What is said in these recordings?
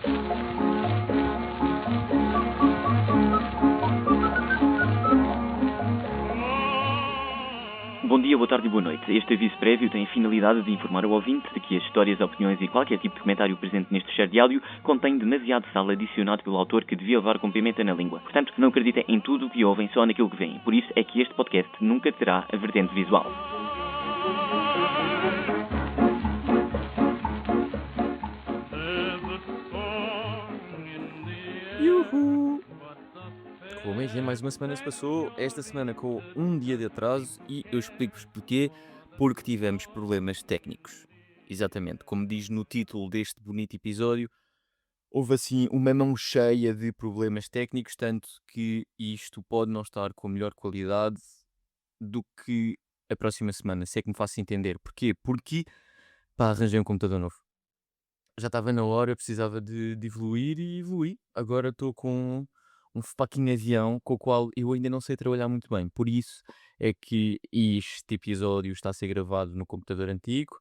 Bom dia, boa tarde e boa noite. Este aviso prévio tem a finalidade de informar o ouvinte de que as histórias, opiniões e qualquer tipo de comentário presente neste share de áudio contém demasiado sal adicionado pelo autor que devia levar com pimenta na língua. Portanto, não acreditem em tudo o que ouvem, só naquilo que veem. Por isso é que este podcast nunca terá a vertente visual. Yuhu! Como é que é? Mais uma semana se passou, esta semana com um dia de atraso e eu explico-vos porquê, porque tivemos problemas técnicos. Exatamente, como diz no título deste bonito episódio, houve assim uma mão cheia de problemas técnicos, tanto que isto pode não estar com a melhor qualidade do que a próxima semana, se é que me faço entender. Porquê? Porque, pá, arranjei um computador novo. Já estava na hora, eu precisava de evoluir e evoluí. Agora estou com um fucking avião com o qual eu ainda não sei trabalhar muito bem. Por isso é que este episódio está a ser gravado no computador antigo.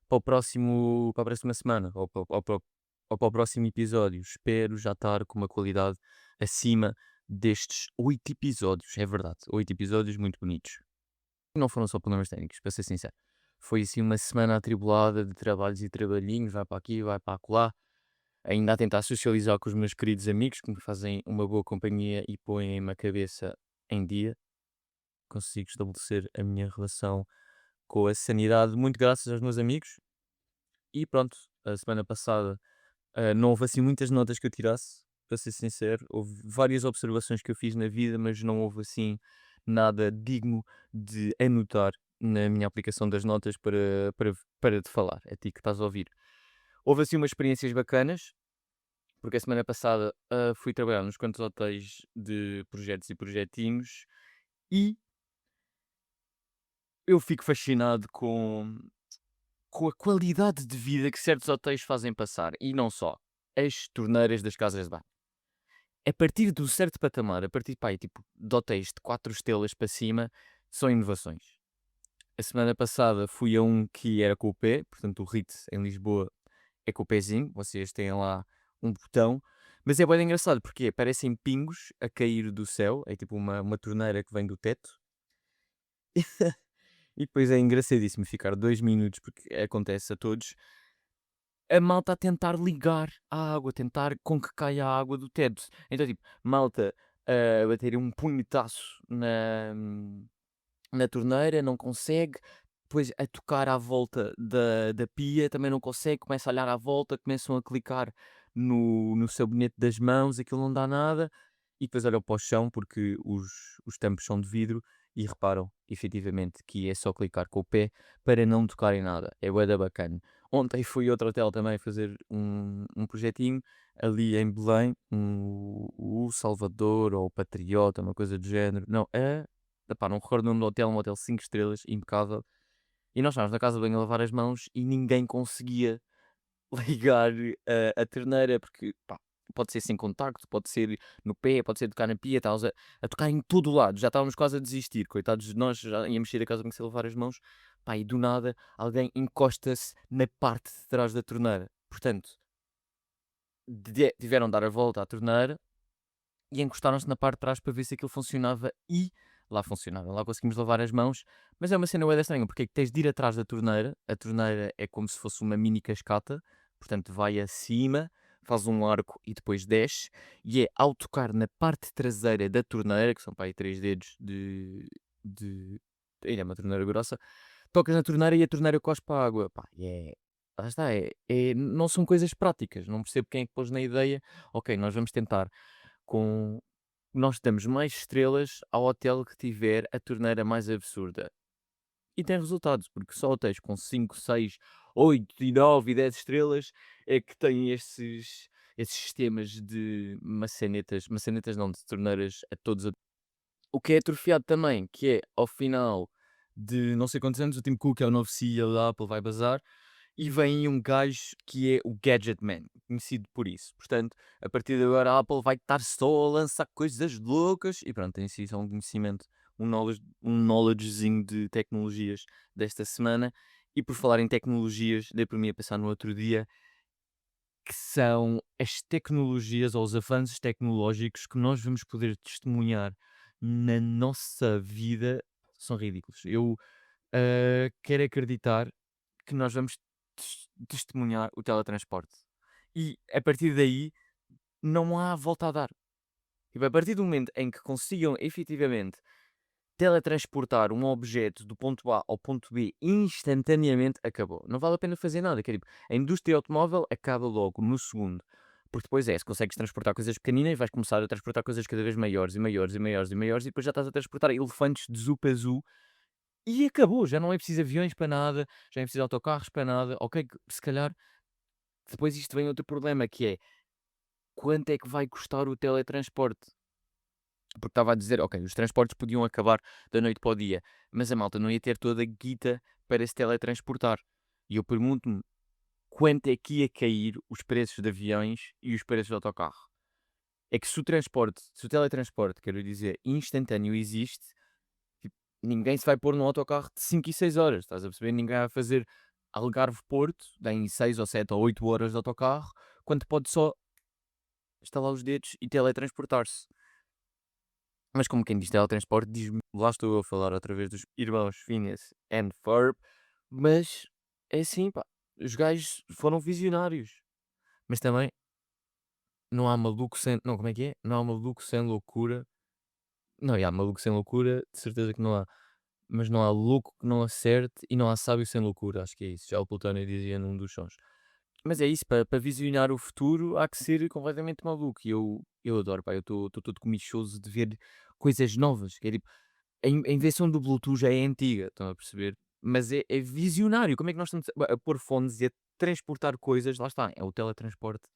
Para a próxima semana ou para o próximo episódio, espero já estar com uma qualidade acima destes 8 episódios. É verdade, 8 episódios muito bonitos. Não foram só problemas técnicos, para ser sincero. Foi assim uma semana atribulada de trabalhos e trabalhinhos, vai para aqui, vai para acolá. Ainda a tentar socializar com os meus queridos amigos que me fazem uma boa companhia e põem-me a cabeça em dia. Consigo estabelecer a minha relação com a sanidade muito graças aos meus amigos. E pronto, a semana passada não houve assim muitas notas que eu tirasse, para ser sincero. Houve várias observações que eu fiz na vida, mas não houve assim nada digno de anotar na minha aplicação das notas para te falar, a ti que estás a ouvir. Houve assim umas experiências bacanas, porque a semana passada fui trabalhar nos quantos hotéis de projetos e projetinhos e eu fico fascinado com a qualidade de vida que certos hotéis fazem passar. E não só. As torneiras das casas de banho. A partir de um certo patamar, a partir pá, tipo, de hotéis de 4 estrelas para cima, são inovações. A semana passada fui a um que era com o pé, portanto o Ritz em Lisboa é com o pezinho, vocês têm lá um botão, mas é bem engraçado porque parecem pingos a cair do céu, é tipo uma torneira que vem do teto. E depois é engraçadíssimo ficar 2 minutos, porque acontece a todos, a malta a tentar ligar a água, tentar com que caia a água do teto. Então, tipo, malta a bater um punhetaço na torneira, não consegue. Depois a tocar à volta da pia, também não consegue. Começa a olhar à volta, começam a clicar no sabonete das mãos, aquilo não dá nada. E depois olham para o chão, porque os tampos são de vidro, e reparam, efetivamente, que é só clicar com o pé para não tocarem nada. É bué da bacana. Ontem fui a outro hotel também fazer um projetinho, ali em Belém, o Salvador, ou o Patriota, uma coisa do género. Não, epá, não recordo o nome do hotel, um hotel 5 estrelas, impecável. E nós estávamos na casa de banho a lavar as mãos e ninguém conseguia ligar a torneira, porque pá, pode ser sem contacto, pode ser no pé, pode ser tocar na pia, estávamos a tocar em todo o lado, já estávamos quase a desistir, coitados de nós, já íamos sair da casa de banho sem lavar as mãos, pá, e do nada alguém encosta-se na parte de trás da torneira. Portanto, tiveram de dar a volta à torneira e encostaram-se na parte de trás para ver se aquilo funcionava e lá funcionava, lá conseguimos lavar as mãos, mas é uma cena bué estranha, porque é que tens de ir atrás da torneira, a torneira é como se fosse uma mini cascata, portanto vai acima, faz um arco e depois desce, e é ao tocar na parte traseira da torneira, que são para aí 3 dedos de... Ainda é uma torneira grossa, tocas na torneira e a torneira cospe a água, pá, e lá está, não são coisas práticas, não percebo quem é que pôs na ideia, ok, nós vamos tentar com nós damos mais estrelas ao hotel que tiver a torneira mais absurda. E tem resultados, porque só hotéis com 5, 6, 8 e 9 e 10 estrelas é que têm esses sistemas de maçanetas não, de torneiras a todos. O que é atrofiado também, que é ao final de não sei quantos anos, o Tim Cook, é o novo CEO da Apple, vai bazar, e vem aí um gajo que é o Gadget Man, conhecido por isso. Portanto, a partir de agora a Apple vai estar só a lançar coisas loucas e pronto, tem sido só um conhecimento, um knowledgezinho de tecnologias desta semana. E por falar em tecnologias, dei por mim a pensar no outro dia que são as tecnologias ou os avanços tecnológicos que nós vamos poder testemunhar na nossa vida são ridículos. Eu quero acreditar que nós vamos testemunhar o teletransporte. E a partir daí não há volta a dar. Tipo, a partir do momento em que consigam efetivamente teletransportar um objeto do ponto A ao ponto B instantaneamente, acabou. Não vale a pena fazer nada. Que é tipo, a indústria automóvel acaba logo no segundo. Porque depois se consegues transportar coisas pequeninas, vais começar a transportar coisas cada vez maiores e maiores e maiores e maiores, e depois já estás a transportar elefantes de zu para zu e acabou. Já não é preciso aviões para nada, já não é preciso autocarros para nada. Ok, se calhar depois isto vem outro problema que é quanto é que vai custar o teletransporte? Porque estava a dizer, ok, os transportes podiam acabar da noite para o dia, mas a malta não ia ter toda a guita para se teletransportar. E eu pergunto-me, quanto é que ia cair os preços de aviões e os preços de autocarro? É que se o transporte, se o teletransporte, quero dizer, instantâneo existe, tipo, ninguém se vai pôr num autocarro de 5 e 6 horas, estás a perceber? Ninguém vai fazer Algarve-Porto, em 6 ou 7 ou 8 horas de autocarro, quando pode só estalar os dedos e teletransportar-se. Mas como quem diz teletransporte, diz-me, lá estou eu a falar outra vez dos irmãos Phineas and Ferb, mas é assim, pá, os gajos foram visionários. Mas também não há maluco sem. Não, como é que é? Não há maluco sem loucura. Não, há maluco sem loucura, de certeza que não há. Mas não há louco que não acerte e não há sábio sem loucura, acho que é isso. Já o Plutónio dizia num dos sons. Mas é isso, para visionar o futuro há que ser completamente maluco. E eu adoro, pá, eu estou todo comichoso de ver coisas novas. Que é tipo, a invenção do Bluetooth já é antiga, estão a perceber? Mas é visionário. Como é que nós estamos a pôr fones e a transportar coisas? Lá está, é o teletransporte.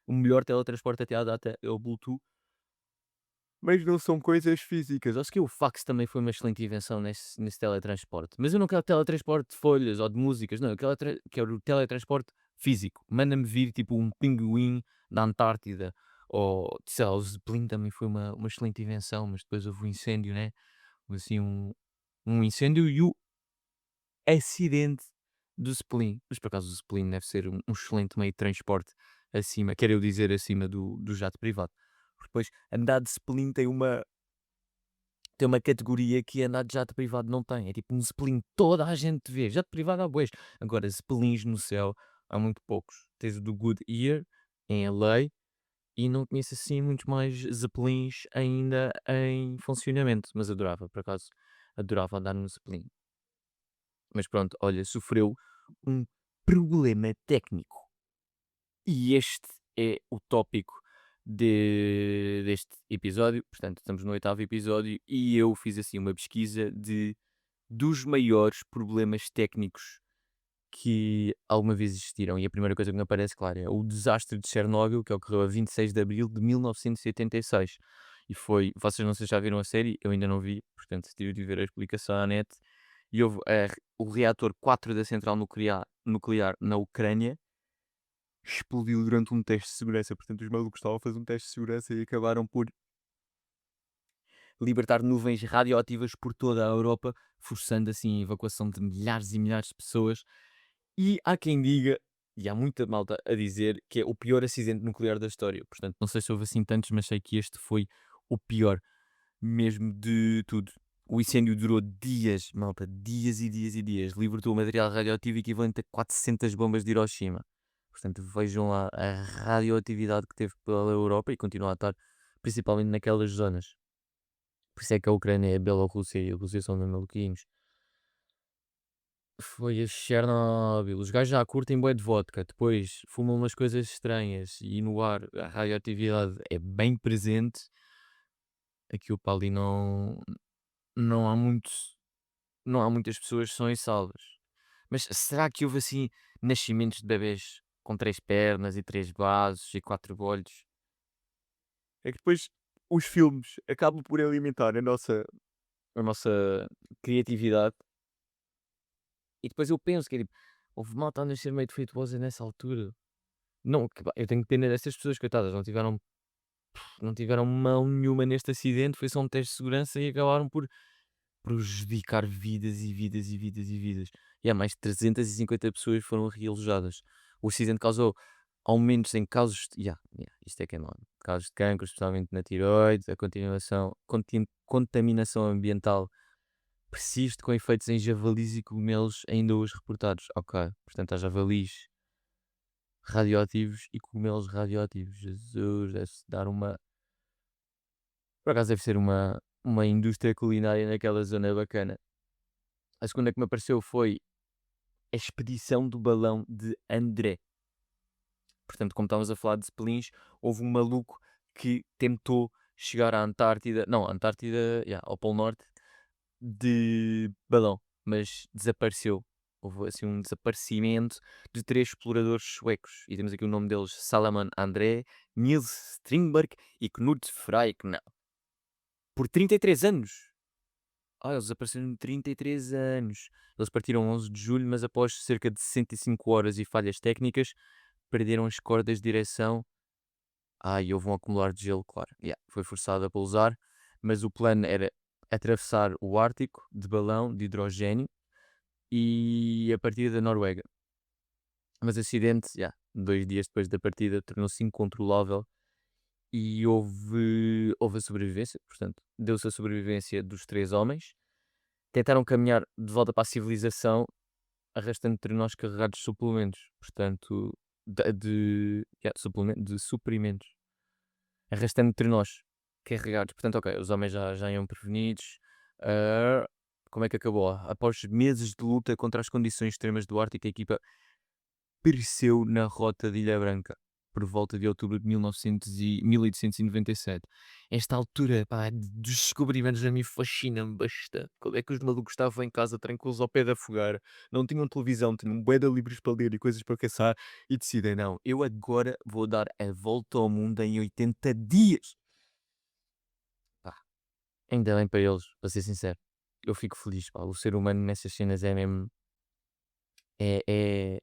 O melhor teletransporte até à data é o Bluetooth. Mas não são coisas físicas. Acho que o fax também foi uma excelente invenção nesse teletransporte. Mas eu não quero teletransporte de folhas ou de músicas, não. Eu quero teletransporte físico. Manda-me vir tipo um pinguim da Antártida. Ou, sei lá, o Zeppelin também foi uma excelente invenção, mas depois houve um incêndio, né? Houve assim um incêndio e o acidente do Zeppelin. Mas por acaso o Zeppelin deve ser um excelente meio de transporte acima, quero eu dizer, acima do jato privado. Porque depois andar de Zeppelin tem uma categoria que andar de jato privado não tem. É tipo um Zeppelin, toda a gente vê. Jato privado há bués. Agora, Zeppelins no céu há muito poucos. Tens o do Goodyear em LA e não conheço assim muitos mais Zeppelins ainda em funcionamento. Mas adorava, por acaso, adorava andar num Zeppelin. Mas pronto, olha, sofreu um problema técnico. E este é o tópico deste episódio. Portanto, estamos no oitavo episódio e eu fiz assim uma pesquisa dos maiores problemas técnicos que alguma vez existiram. E a primeira coisa que me aparece, claro, é o desastre de Chernobyl, que ocorreu a 26 de abril de 1986. E foi, vocês não sei se já viram a série, eu ainda não vi, portanto tive de ver a explicação à net. E houve o reator 4 da central nuclear na Ucrânia explodiu durante um teste de segurança. Portanto, os malucos estavam a fazer um teste de segurança e acabaram por libertar nuvens radioativas por toda a Europa, forçando assim a evacuação de milhares e milhares de pessoas. E há quem diga, e há muita malta a dizer, que é o pior acidente nuclear da história. Portanto, não sei se houve assim tantos, mas sei que este foi o pior mesmo de tudo. O incêndio durou dias, malta, dias e dias e dias. Libertou material radioativo equivalente a 400 bombas de Hiroshima. Portanto, vejam lá a radioatividade que teve pela Europa e continua a estar, principalmente naquelas zonas. Por isso é que a Ucrânia é a Bielorrússia e a Rússia são mesmo maluquinhos. Foi a Chernobyl. Os gajos já curtem bué de vodka, depois fumam umas coisas estranhas e no ar a radioatividade é bem presente. Aquilo para ali não há muito, não há muitas pessoas sãs e salvas. Mas será que houve assim nascimentos de bebés com 3 pernas e 3 braços e 4 olhos? É que depois os filmes acabam por alimentar a nossa criatividade. E depois eu penso que é tipo, houve malta a nascer meio defeituosa nessa altura. Não, eu tenho pena dessas pessoas, coitadas, não tiveram mão nenhuma neste acidente, foi só um teste de segurança e acabaram por prejudicar vidas e vidas e vidas e vidas. E há mais de 350 pessoas foram realojadas. O acidente causou aumentos em casos de isto é que é enorme. Casos de cancro, especialmente na tireoide, a contaminação ambiental persiste com efeitos em javalis e cogumelos ainda hoje reportados. Ok, portanto há javalis radioativos e cogumelos radioativos. Jesus, deve-se dar uma. Por acaso deve ser uma indústria culinária naquela zona bacana. A segunda que me apareceu foi a expedição do balão de André. Portanto, como estávamos a falar de Zeppelins, houve um maluco que tentou chegar à Antártida, não, Antártida, ao Polo Norte, de balão, mas desapareceu. Houve assim um desaparecimento de 3 exploradores suecos. E temos aqui o nome deles: Salomon André, Niels Strindberg e Knut Freikna. Por 33 anos! Eles desapareceram de 33 anos. Eles partiram 11 de julho, mas após cerca de 65 horas e falhas técnicas, perderam as cordas de direção. E houve um acumular de gelo, claro. Foi forçado a pousar, mas o plano era atravessar o Ártico de balão de hidrogênio e a partir da Noruega. Mas o acidente, 2 dias depois da partida, tornou-se incontrolável e houve a sobrevivência, portanto, deu-se a sobrevivência dos 3 homens. Tentaram caminhar de volta para a civilização, arrastando entre nós carregados de suplementos, portanto, de suprimentos, arrastando entre nós carregados. Portanto, ok, os homens já iam prevenidos. Ah, como é que acabou? Após meses de luta contra as condições extremas do Ártico, a equipa pereceu na rota de Ilha Branca, por volta de outubro de 1897. Esta altura, pá, dos descobrimentos a mim fascina-me bastante. Quando é que os malucos estavam em casa tranquilos ao pé da fogueira, não tinham televisão, tinham bué de livros para ler e coisas para caçar e decidem, não, eu agora vou dar a volta ao mundo em 80 dias. Pá, ainda bem para eles, para ser sincero. Eu fico feliz, pá. O ser humano nessas cenas é mesmo. É, é,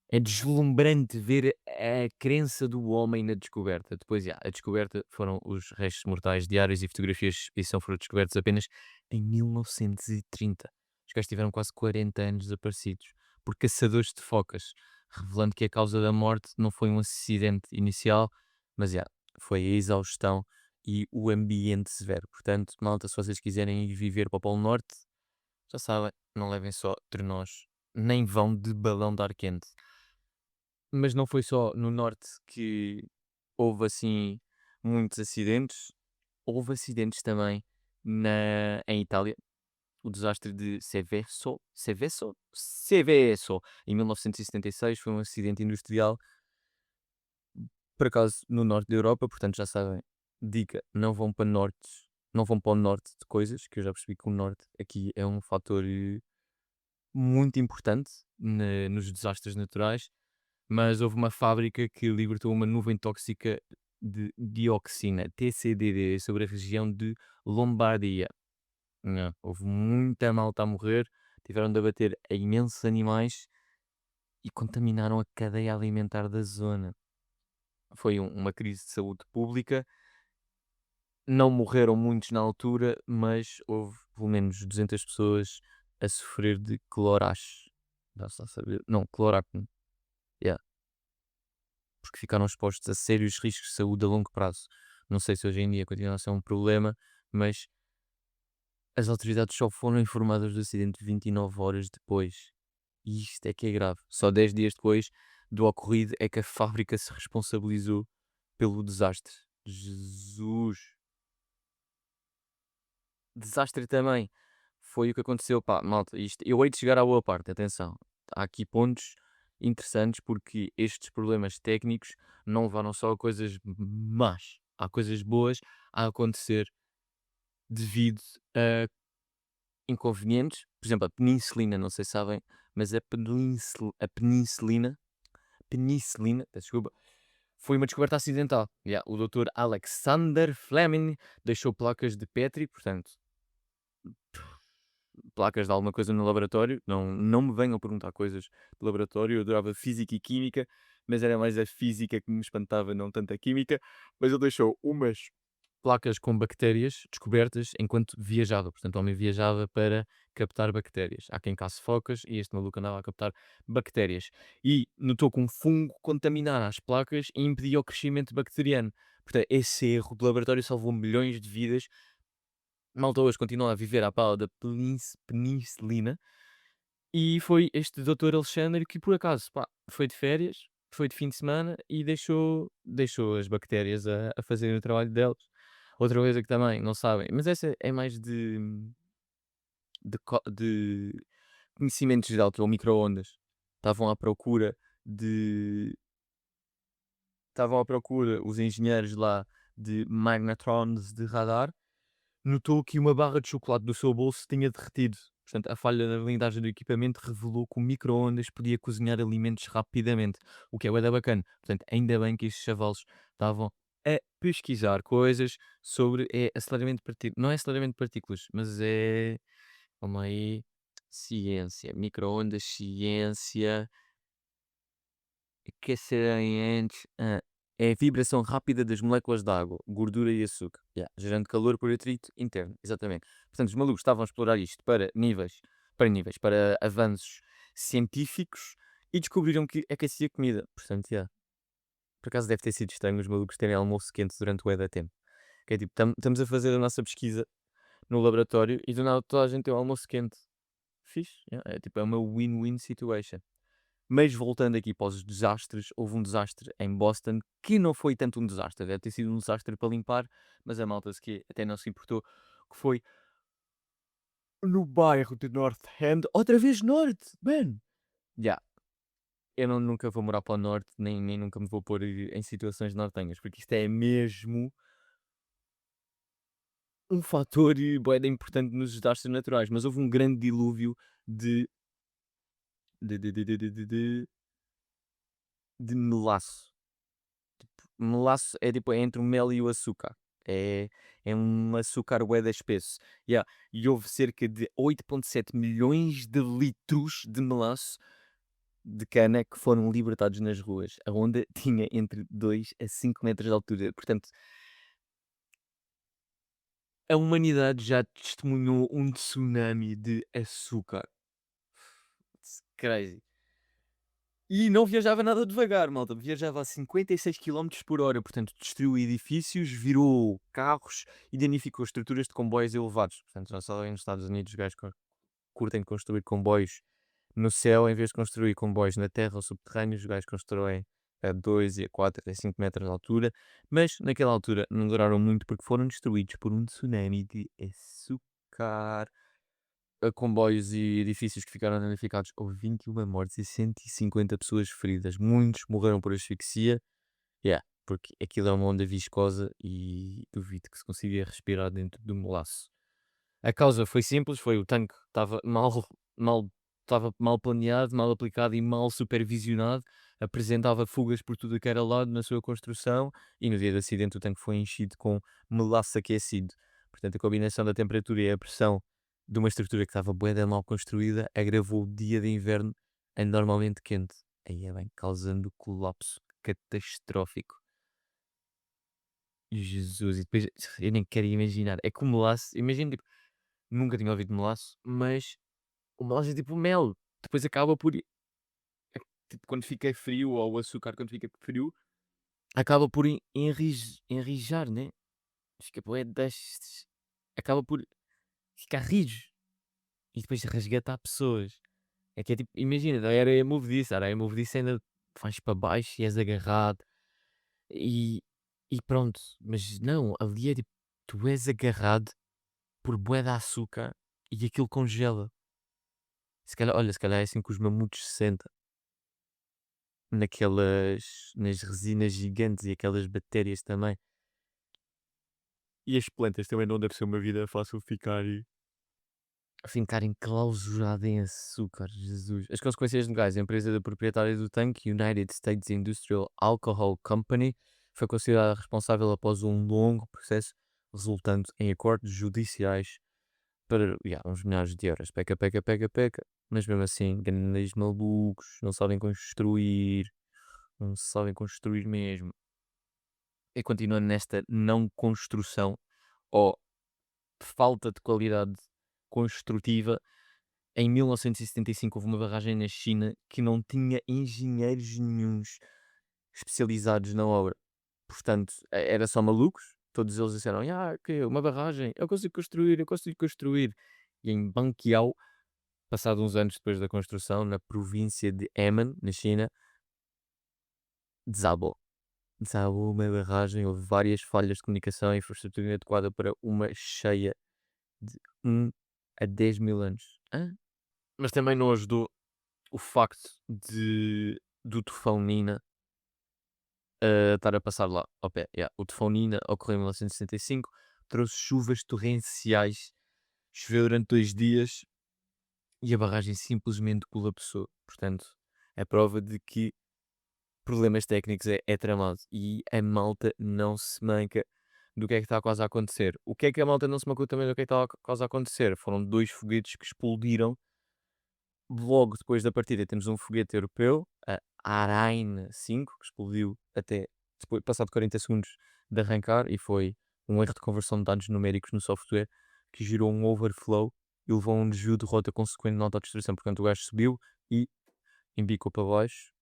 É deslumbrante ver a crença do homem na descoberta. Depois, a descoberta foram os restos mortais, diários e fotografias de expedição foram descobertos apenas em 1930. Os gajos tiveram quase 40 anos desaparecidos por caçadores de focas, revelando que a causa da morte não foi um acidente inicial, mas foi a exaustão e o ambiente severo. Portanto, malta, se vocês quiserem ir viver para o Polo Norte, já sabem, não levem só trenós, nem vão de balão de ar quente. Mas não foi só no norte que houve assim muitos acidentes, houve acidentes também em Itália. O desastre de Seveso, em 1976, foi um acidente industrial, por acaso no norte da Europa, portanto já sabem, dica, não vão para o norte de coisas, que eu já percebi que o norte aqui é um fator muito importante nos desastres naturais. Mas houve uma fábrica que libertou uma nuvem tóxica de dioxina, TCDD, sobre a região de Lombardia. Houve muita malta a morrer, tiveram de abater a imensos animais e contaminaram a cadeia alimentar da zona. Foi uma crise de saúde pública. Não morreram muitos na altura, mas houve pelo menos 200 pessoas a sofrer de clorache. Dá-se a saber? Não, cloracne. Yeah. Porque ficaram expostos a sérios riscos de saúde a longo prazo. Não sei se hoje em dia continua a ser um problema, mas as autoridades só foram informadas do acidente 29 horas depois. E isto é que é grave. Só 10 dias depois do ocorrido é que a fábrica se responsabilizou pelo desastre. Jesus! Desastre também foi o que aconteceu. Pá, malta, isto, eu hei de chegar à boa parte, atenção. Há aqui pontos interessantes porque estes problemas técnicos não levaram só a coisas más. Há coisas boas a acontecer devido a inconvenientes. Por exemplo, a penicilina, não sei se sabem, mas penicilina, peço desculpa, foi uma descoberta acidental. O Dr. Alexander Fleming deixou placas de Petri, portanto, placas de alguma coisa no laboratório. Não me venham perguntar coisas de laboratório. Eu adorava física e química, mas era mais a física que me espantava, não tanto a química. Mas ele deixou umas placas com bactérias descobertas enquanto viajava. Portanto, o homem viajava para captar bactérias. Há quem caça focas e este maluco andava a captar bactérias. E notou que um fungo contaminara as placas e impedia o crescimento bacteriano. Portanto, esse erro do laboratório salvou milhões de vidas. Malta hoje continua a viver à pala da penicilina. E foi este doutor Alexandre que, por acaso, pá, foi de férias, foi de fim de semana e deixou as bactérias a fazerem o trabalho delas. Outra coisa que também não sabem, mas essa é mais de conhecimento geral, que é o micro-ondas. Estavam à procura de. Estavam à procura, os engenheiros lá, de magnetrons de radar. Notou que uma barra de chocolate do seu bolso tinha derretido. Portanto, a falha na blindagem do equipamento revelou que o micro-ondas podia cozinhar alimentos rapidamente, o que é bué da bacana. Portanto, ainda bem que estes chavalos estavam a pesquisar coisas sobre aceleramento de partículas. Não é aceleramento de partículas, mas é. Calma aí. Ciência. Micro-ondas, ciência. Que serem antes? É a vibração rápida das moléculas de água, gordura e açúcar. Yeah, gerando calor por atrito interno. Exatamente. Portanto, os malucos estavam a explorar isto para avanços científicos e descobriram que aquecia comida. Portanto, yeah. Por acaso deve ter sido estranho os malucos terem almoço quente durante o da tempo. Que é tipo, estamos a fazer a nossa pesquisa no laboratório e do nada toda a gente tem o almoço quente. Fixe. Yeah. É tipo, é uma win-win situation. Mas voltando aqui para os desastres, houve um desastre em Boston que não foi tanto um desastre, deve ter sido um desastre para limpar, mas a malta que até não se importou, que foi no bairro de North End, outra vez norte, man! Já, eu nunca vou morar para o norte, nem nunca me vou pôr em situações nortenhas, porque isto é mesmo um fator bué de importante nos desastres naturais, mas houve um grande dilúvio de, de, de, de, de, de, de, de de melaço. Melaço é tipo é entre o mel e o açúcar. É um açúcar bué da espesso. Yeah. E houve cerca de 8,7 milhões de litros de melaço de cana que foram libertados nas ruas. A onda tinha entre 2 a 5 metros de altura. Portanto, a humanidade já testemunhou um tsunami de açúcar. It's crazy. E não viajava nada devagar, malta. Viajava a 56 km por hora, portanto, destruiu edifícios, virou carros e danificou estruturas de comboios elevados. Portanto, já só nos Estados Unidos os gajos curtem construir comboios no céu em vez de construir comboios na terra ou subterrâneos. Os gajos constroem a 2, a 4, a 5 metros de altura. Mas naquela altura não duraram muito porque foram destruídos por um tsunami de açúcar. A comboios e edifícios que ficaram danificados, houve 21 mortes e 150 pessoas feridas. Muitos morreram por asfixia. Yeah, porque aquilo é uma onda viscosa e duvido que se consiga respirar dentro do molaço. A causa foi simples, foi o tanque estava mal, estava mal planeado, mal aplicado e mal supervisionado. Apresentava fugas por tudo que era lado na sua construção e no dia do acidente o tanque foi enchido com melaço aquecido. Portanto, a combinação da temperatura e a pressão de uma estrutura que estava bué da mal construída agravou o dia de inverno anormalmente quente. Aí é bem, causando colapso catastrófico. Jesus, e depois eu nem quero imaginar. É que o melaço, imagina, tipo, nunca tinha ouvido melaço, mas o melaço é tipo mel. Depois acaba por, tipo, quando fica frio, ou o açúcar quando fica frio, acaba por enrijar, né? Fica, bué acaba por ficar rijo. E depois resgatar pessoas. É que é tipo, imagina, a areia movediça, a areia movediça ainda vais para baixo e és agarrado e, e pronto. Mas não, ali é tipo, tu és agarrado por bué de açúcar e aquilo congela. Se calhar, olha, se calhar é assim que os mamutos se sentem nas resinas gigantes e aquelas bactérias também. E as plantas também não deve ser uma vida fácil ficar enclausurada em açúcar, Jesus. As consequências legais. A empresa da proprietária do tanque, United States Industrial Alcohol Company, foi considerada responsável após um longo processo resultando em acordos judiciais para uns milhares de euros. Peca, peca, peca, peca. Mas mesmo assim, grandes malucos, não sabem construir mesmo. E continuando nesta não construção ou falta de qualidade construtiva, Em 1975 houve uma barragem na China que não tinha engenheiros nenhuns especializados na obra. Portanto, era só malucos. Todos eles disseram: que uma barragem, eu consigo construir, eu consigo construir. E em Banqiao, passados uns anos depois da construção, na província de Henan, na China, desabou. Desabou uma barragem, houve várias falhas de comunicação e infraestrutura inadequada para uma cheia de 1 a 10 mil anos. Hã? Mas também não ajudou o facto do tufão Nina estar a passar lá ao pé. Yeah. O tufão Nina ocorreu em 1965, trouxe chuvas torrenciais, choveu durante 2 dias e a barragem simplesmente colapsou. Portanto, é prova de que problemas técnicos é tramado e a malta não se manca do que é que está quase a acontecer. O que é que a malta não se mancou também do que é que está quase a acontecer? Foram 2 foguetes que explodiram logo depois da partida. Temos um foguete europeu, a Ariane 5, que explodiu até depois, passado 40 segundos de arrancar, e foi um erro de conversão de dados numéricos no software que gerou um overflow e levou a um desvio de rota consequente na autodestruição. Portanto, o gajo subiu e embicou para baixo,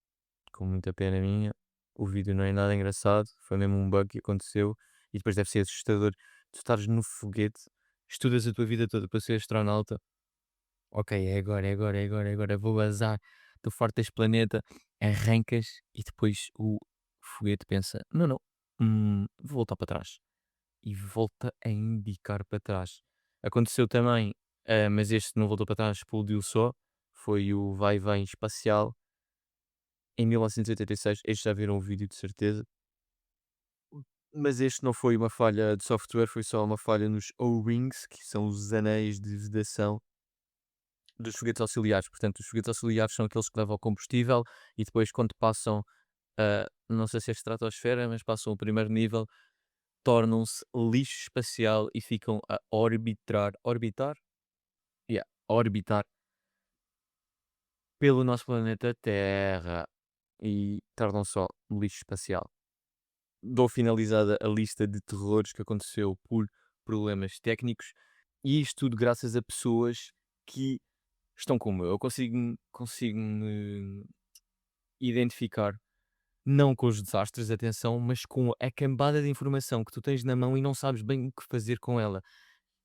com muita pena minha. O vídeo não é nada engraçado, foi mesmo um bug que aconteceu e depois deve ser assustador. Tu estares no foguete, estudas a tua vida toda para ser astronauta. Ok, é agora, é agora, é agora, é agora, vou bazar, estou farto deste planeta, arrancas e depois o foguete pensa, não, não, vou voltar para trás. E volta a embicar para trás. Aconteceu também, mas este não voltou para trás, explodiu só, foi o vai-vem espacial, em 1986, este já viram o vídeo de certeza, mas este não foi uma falha de software, foi só uma falha nos O-rings, que são os anéis de vedação dos foguetes auxiliares. Portanto, os foguetes auxiliares são aqueles que levam combustível e depois, quando passam, não sei se é estratosfera, mas passam o primeiro nível, tornam-se lixo espacial e ficam a orbitar? Yeah, a orbitar pelo nosso planeta Terra e tornam só lixo espacial. Dou finalizada a lista de terrores que aconteceu por problemas técnicos e isto tudo graças a pessoas que estão como eu. Eu consigo-me identificar, não com os desastres, atenção, mas com a cambada de informação que tu tens na mão e não sabes bem o que fazer com ela.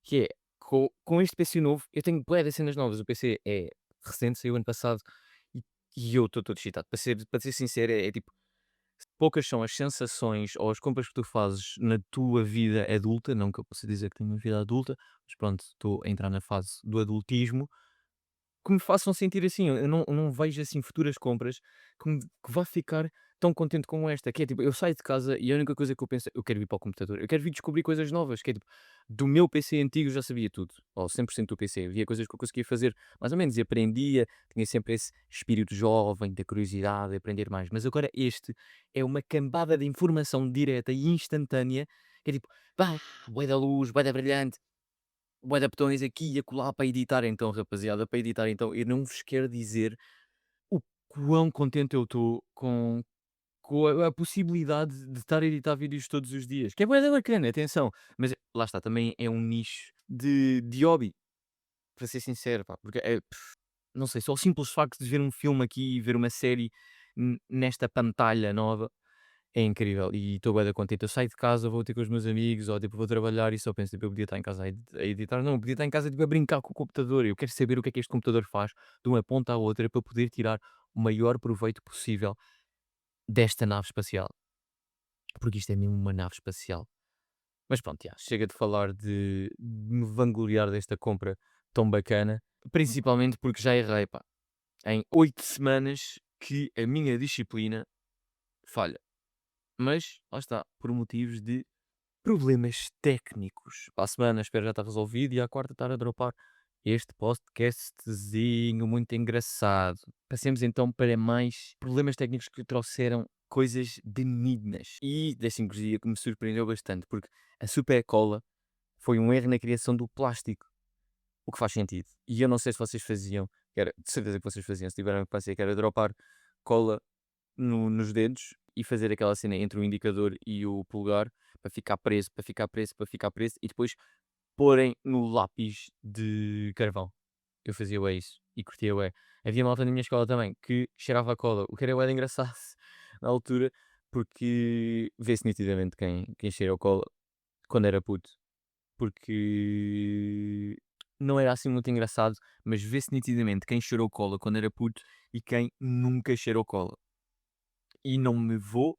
Que é, com este PC novo, eu tenho bué de cenas novas. O PC é recente, saiu ano passado e, e eu estou todo excitado. Para ser sincero, é tipo, poucas são as sensações ou as compras que tu fazes na tua vida adulta. Não que eu possa dizer que tenho uma vida adulta, mas pronto, estou a entrar na fase do adultismo que me façam sentir assim. Eu não vejo assim futuras compras que vá ficar tão contente como esta. Que é tipo, eu saio de casa e a única coisa que eu penso é eu quero ir para o computador, eu quero vir descobrir coisas novas. Que é tipo, do meu PC antigo eu já sabia tudo, ou 100% do PC. Havia coisas que eu conseguia fazer mais ou menos e aprendia, tinha sempre esse espírito jovem, da curiosidade, de aprender mais. Mas agora este é uma cambada de informação direta e instantânea. Que é tipo, pá, bué da luz, bué da brilhante, bué de botões aqui e acolá para editar então, rapaziada, para editar então. Eu não vos quero dizer o quão contente eu estou com a possibilidade de estar a editar vídeos todos os dias, que é bué da bacana, atenção, mas lá está, também é um nicho de hobby, para ser sincero, pá, porque não sei, só o simples facto de ver um filme aqui e ver uma série nesta pantalha nova é incrível e estou bué da contente. Eu saio de casa, vou ter com os meus amigos ou tipo vou trabalhar e só penso, tipo, eu podia estar em casa a editar. Não, eu podia estar em casa tipo, a brincar com o computador. Eu quero saber o que é que este computador faz de uma ponta à outra para poder tirar o maior proveito possível desta nave espacial. Porque isto é mesmo uma nave espacial. Mas pronto, já, chega de falar de me vangloriar desta compra tão bacana. Principalmente porque já errei, pá. Em 8 semanas que a minha disciplina falha. Mas, lá está, por motivos de problemas técnicos. Para a semana espero já estar resolvido e à quarta estar a dropar este podcastzinho muito engraçado. Passemos então para mais problemas técnicos que trouxeram coisas benignas. E deixem que vos diga que me surpreendeu bastante, porque a super cola foi um erro na criação do plástico, o que faz sentido. E eu não sei se vocês faziam, de certeza que vocês faziam, se tiveram que fazer, que era dropar cola nos dedos e fazer aquela cena entre o indicador e o polegar para ficar preso, para ficar preso, para ficar preso e depois porem no lápis de carvão. Eu fazia bué isso e curtia bué. Havia malta na minha escola também que cheirava a cola, o que era bué de engraçado na altura, porque vê-se nitidamente quem cheira a cola quando era puto, porque não era assim muito engraçado, mas vê-se nitidamente quem cheirou cola quando era puto e quem nunca cheirou cola. E não me vou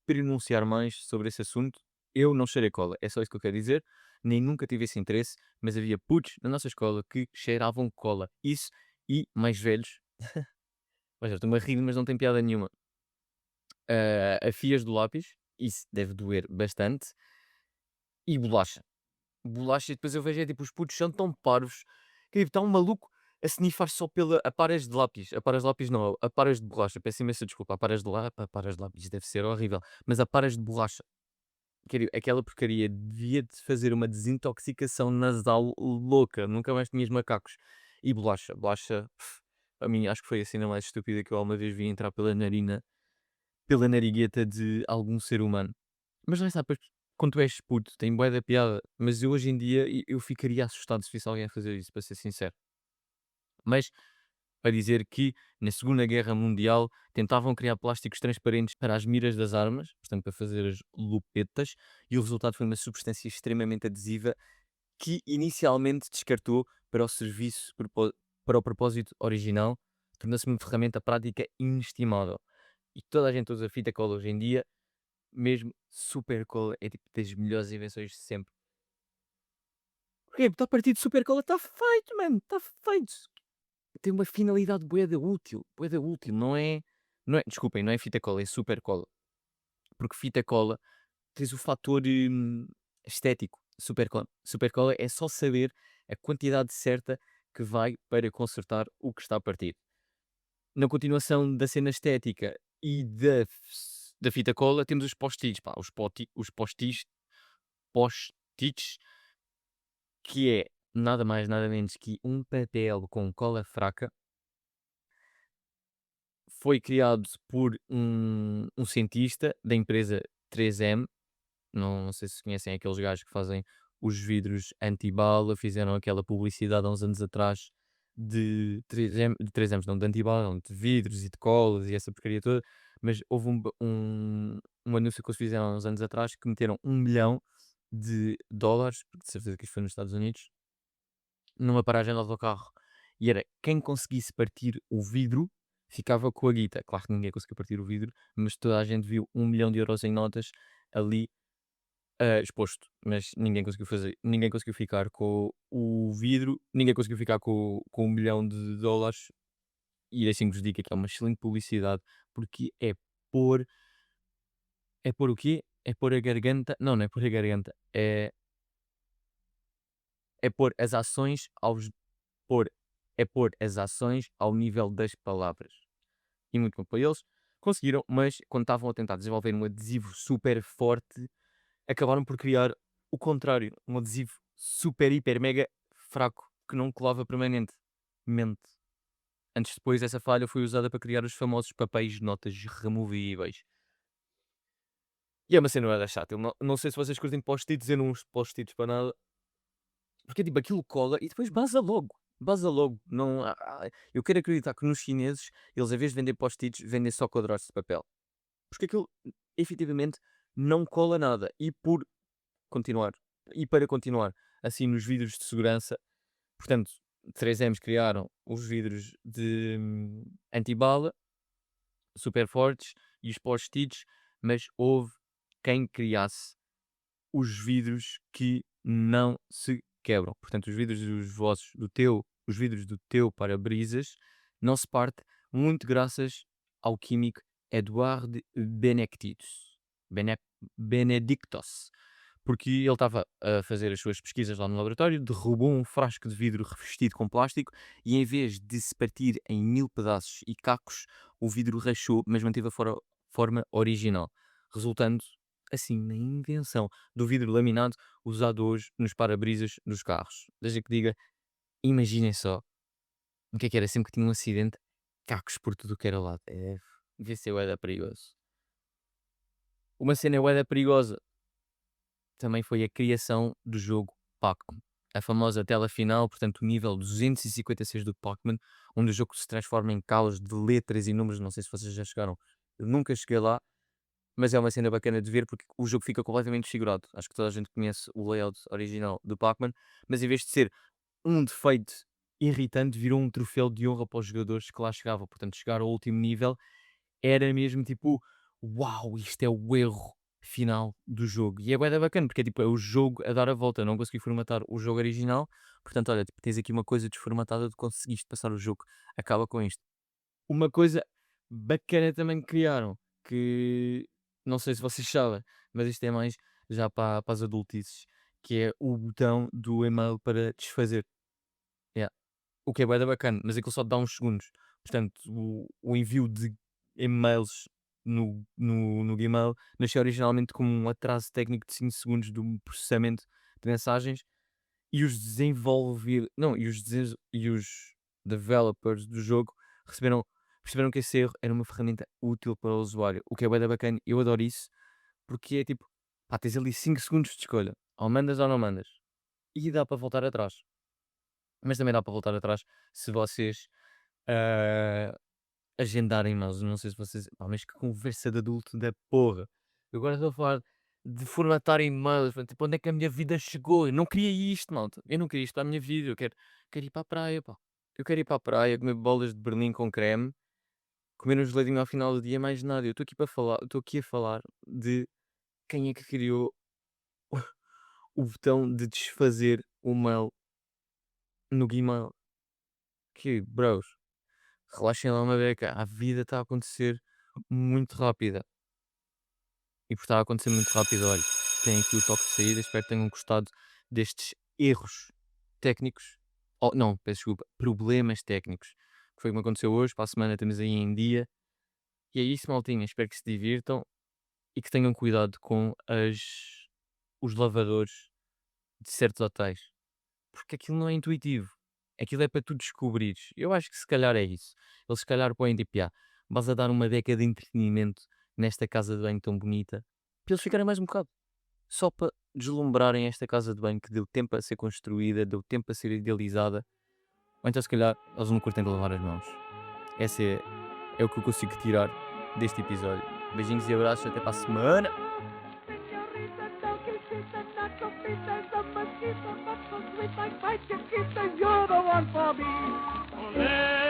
pronunciar mais sobre esse assunto. Eu não cheirei cola, é só isso que eu quero dizer. Nem nunca tive esse interesse, mas havia putos na nossa escola que cheiravam cola. Isso e mais velhos. Mas eu estou-me a rir, mas não tem piada nenhuma. A fias do lápis, isso deve doer bastante. E bolacha. Bolacha, e depois eu vejo, é tipo, os putos são tão parvos que tipo, está um maluco a snifar só pela a pares de lápis. A pares de lápis não, a pares de borracha. Peço imensa desculpa. A pares de lápis deve ser horrível. Mas a pares de borracha. Aquela porcaria devia de fazer uma desintoxicação nasal louca. Nunca mais tinhas macacos. E bolacha. Bolacha, a mim, acho que foi a cena mais estúpida que eu alguma vez vi entrar pela narina, pela narigueta de algum ser humano. Mas lá está, pois, quando tu és puto, tem bué da piada. Mas eu hoje em dia, eu ficaria assustado se visse alguém a fazer isso, para ser sincero. Mas para dizer que na Segunda Guerra Mundial tentavam criar plásticos transparentes para as miras das armas, portanto para fazer as lupetas, e o resultado foi uma substância extremamente adesiva que inicialmente descartou para o serviço, para o propósito original, tornou-se uma ferramenta prática inestimável. E toda a gente usa fita cola hoje em dia, mesmo super cola, é tipo das melhores invenções de sempre. Porquê? Porque está partido de super cola, está feito, mano, está feito. Tem uma finalidade bué da útil, não é, desculpem, não é fita cola, é super cola. Porque fita cola tens o fator, estético, super cola é só saber a quantidade certa que vai para consertar o que está partido. Na continuação da cena estética e da fita cola temos os post-its, pá, os post-its, que é nada mais nada menos que um papel com cola fraca. Foi criado por um cientista da empresa 3M. Não sei se conhecem aqueles gajos que fazem os vidros anti-bala, fizeram aquela publicidade há uns anos atrás de 3M, de 3Ms não, de antibala, não, de vidros e de colas e essa porcaria toda, mas houve um anúncio que eles fizeram há uns anos atrás que meteram 1 milhão de dólares, porque de certeza que isto foi nos Estados Unidos, numa paragem de autocarro. E era quem conseguisse partir o vidro ficava com a guita. Claro que ninguém conseguiu partir o vidro, mas toda a gente viu 1 milhão de euros em notas ali exposto. Mas ninguém conseguiu ficar com o vidro, ninguém conseguiu ficar com 1 milhão de dólares. E deixem-vos dizer que é uma excelente publicidade, porque é pôr o quê? É pôr a garganta, não, não é pôr a garganta, é pôr as ações pôr, é pôr as ações ao nível das palavras. E muito bom para eles. Conseguiram, mas quando estavam a tentar desenvolver um adesivo super forte, acabaram por criar o contrário. Um adesivo super, hiper, mega fraco, que não colava permanentemente. Antes depois, essa falha foi usada para criar os famosos papéis de notas removíveis. E é uma cena da chata. Eu não sei se vocês curtem post-its, eu não uso post-its para nada. Porque tipo, aquilo cola e depois baza logo. Baza logo. Não, eu quero acreditar que nos chineses, eles, em vez de vender post-its, vendem só quadrados de papel. Porque aquilo, efetivamente, não cola nada. Continuar, e para continuar, assim nos vidros de segurança, portanto, 3Ms criaram os vidros de antibala, super fortes, e os post-its, mas houve quem criasse os vidros que não se quebram. Portanto, os vidros do teu para-brisas não se parte, muito graças ao químico Eduard Bene- Benedictus, porque ele estava a fazer as suas pesquisas lá no laboratório, derrubou um frasco de vidro revestido com plástico e, em vez de se partir em 1000 pedaços e cacos, o vidro rachou, mas manteve a forma original, resultando assim na invenção do vidro laminado usado hoje nos para-brisas dos carros. Desde que diga, imaginem só o que era sempre que tinha um acidente, cacos por tudo o que era lado. Devia ser bué da perigoso. Uma cena bué da perigosa também foi a criação do jogo Pac-Man. a famosa tela final, portanto, o nível 256 do Pac-Man, onde o jogo se transforma em caos de letras e números. Não sei se vocês já chegaram, eu nunca cheguei lá, mas é uma cena bacana de ver porque o jogo fica completamente desfigurado. Acho que toda a gente conhece o layout original do Pac-Man, mas em vez de ser um defeito irritante, virou um troféu de honra para os jogadores que lá chegavam. Portanto, chegar ao último nível era mesmo tipo, uau, isto é o erro final do jogo. E é bué da bacana, porque é tipo, é o jogo a dar a volta. Eu não consegui formatar o jogo original, portanto, olha, tipo, tens aqui uma coisa desformatada de conseguiste passar o jogo. Acaba com isto. Uma coisa bacana também que criaram, que não sei se vocês sabem, mas isto é mais já para as adultices, que é o botão do e-mail para desfazer. Yeah. O que é bué da bacana, mas aquilo só te dá uns segundos. Portanto, o envio de e-mails no Gmail nasceu originalmente como um atraso técnico de 5 segundos do processamento de mensagens e os desenvolver não, e os developers do jogo receberam perceberam que esse erro era uma ferramenta útil para o usuário, o que é bué da bacana. Eu adoro isso, porque é tipo, pá, tens ali 5 segundos de escolha, ou mandas ou não mandas, e dá para voltar atrás. Mas também dá para voltar atrás se vocês, ah, agendarem e-mails. Não sei se vocês pá, mas que conversa de adulto da porra. Eu agora estou a falar de formatar e-mails, tipo, onde é que a minha vida chegou? Eu não queria isto, malta. Eu não queria isto para a minha vida. Eu quero ir para a praia, pá. Eu quero ir para a praia, comer bolas de Berlim com creme, comer um geladinho ao final do dia, mais nada. Eu estou aqui a falar de quem é que criou o botão de desfazer o mail no Gmail. Que, bros, relaxem lá uma beca. A vida está a acontecer muito rápida. E por estar a acontecer muito rápido, olha, tem aqui o toque de saída. Espero que tenham gostado destes erros técnicos. Oh, não, peço desculpa, problemas técnicos. Que foi o que me aconteceu hoje. Para a semana temos aí em dia. E é isso, maltinha. Espero que se divirtam e que tenham cuidado com os lavadores de certos hotéis. Porque aquilo não é intuitivo. Aquilo é para tu descobrires. Eu acho que se calhar é isso. Eles se calhar põem tipo, vas a dar uma década de entretenimento nesta casa de banho tão bonita, para eles ficarem mais um bocado. Só para deslumbrarem esta casa de banho que deu tempo a ser construída, deu tempo a ser idealizada. Ou então se calhar eles não curtem de lavar as mãos. Esse é o que eu consigo tirar deste episódio. Beijinhos e abraços, até para a semana. Señorita, no quisiste, not sopita, the mosquito, not so sweet like my chiquita, you're the one for me. Ole!